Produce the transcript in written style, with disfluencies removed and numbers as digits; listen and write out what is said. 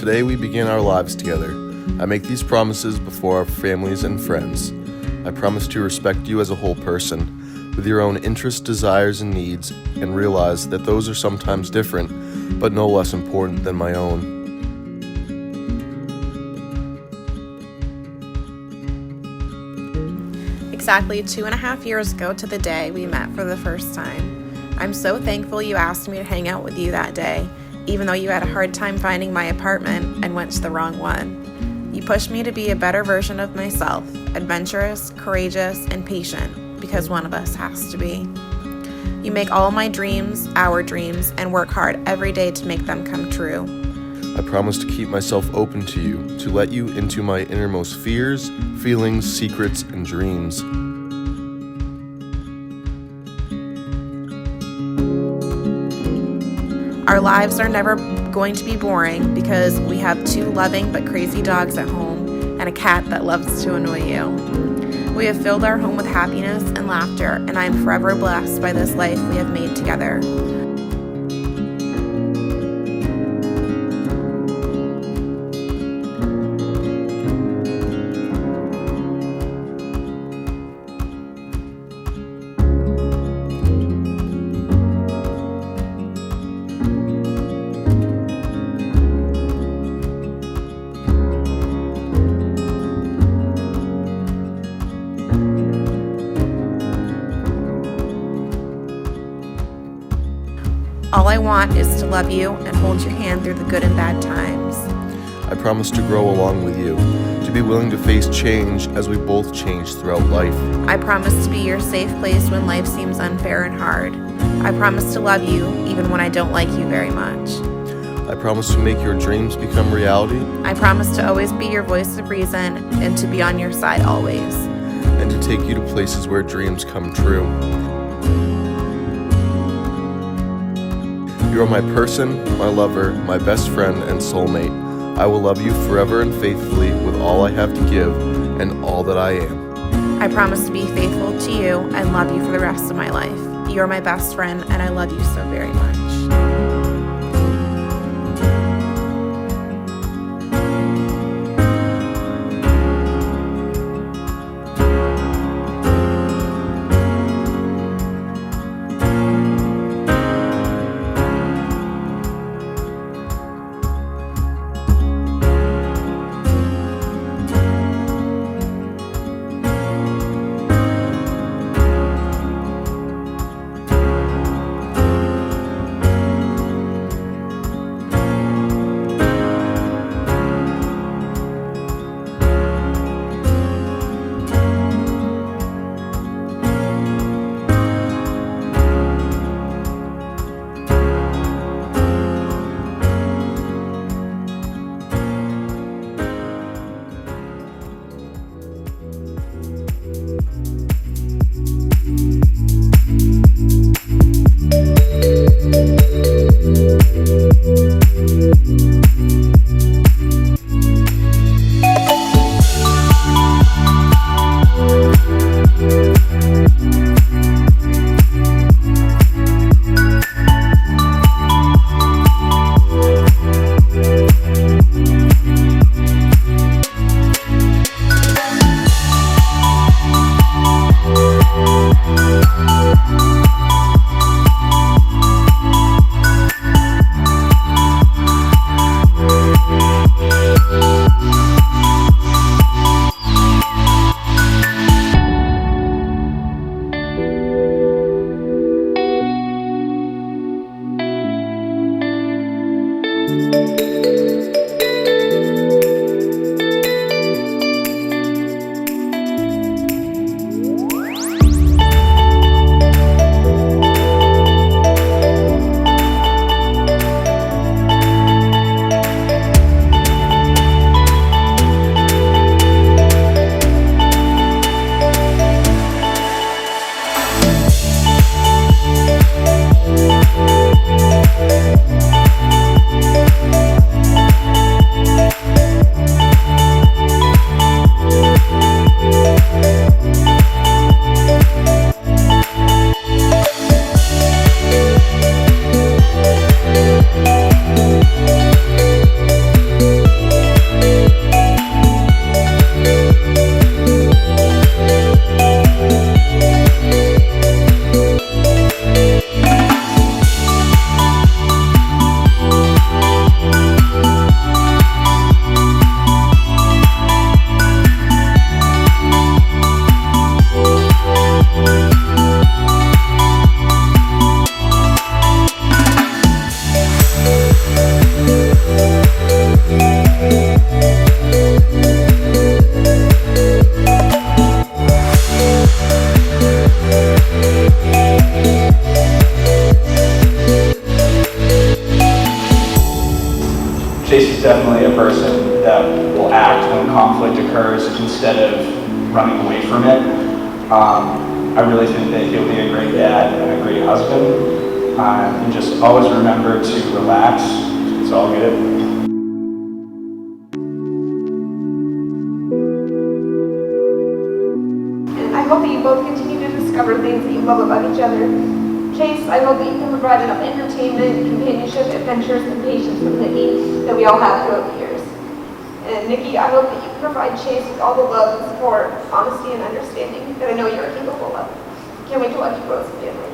today we begin our lives together. I make these promises before our families and friends. I promise to respect you as a whole person, with your own interests, desires, and needs, and realize that those are sometimes different, but no less important than my own. Exactly 2.5 years ago to the day we met for the first time. I'm so thankful you asked me to hang out with you that day, even though you had a hard time finding my apartment and went to the wrong one. You pushed me to be a better version of myself, adventurous, courageous, and patient, because one of us has to be. You make all my dreams our dreams and work hard every day to make them come true. I promise to keep myself open to you, to let you into my innermost fears, feelings, secrets, and dreams. Our lives are never going to be boring because we have 2 loving but crazy dogs at home and a cat that loves to annoy you. We have filled our home with happiness and laughter, and I am forever blessed by this life we have made together. All I want is to love you and hold your hand through the good and bad times. I promise to grow along with you, to be willing to face change as we both change throughout life. I promise to be your safe place when life seems unfair and hard. I promise to love you even when I don't like you very much. I promise to make your dreams become reality. I promise to always be your voice of reason and to be on your side always. And to take you to places where dreams come true. You are my person, my lover, my best friend, and soulmate. I will love you forever and faithfully with all I have to give and all that I am. I promise to be faithful to you and love you for the rest of my life. You are my best friend, and I love you so very much. I really think that he'll be a great dad and a great husband. And just always remember to relax. It's all good. And I hope that you both continue to discover things that you love about each other. Chase, I hope that you can provide enough entertainment, companionship, adventures, and patience with Nikki that we all have throughout the years. And Nikki, I hope that you provide Chase with all the love and support, honesty, and understanding that I know you're capable of. Can't wait to watch you grow as a family.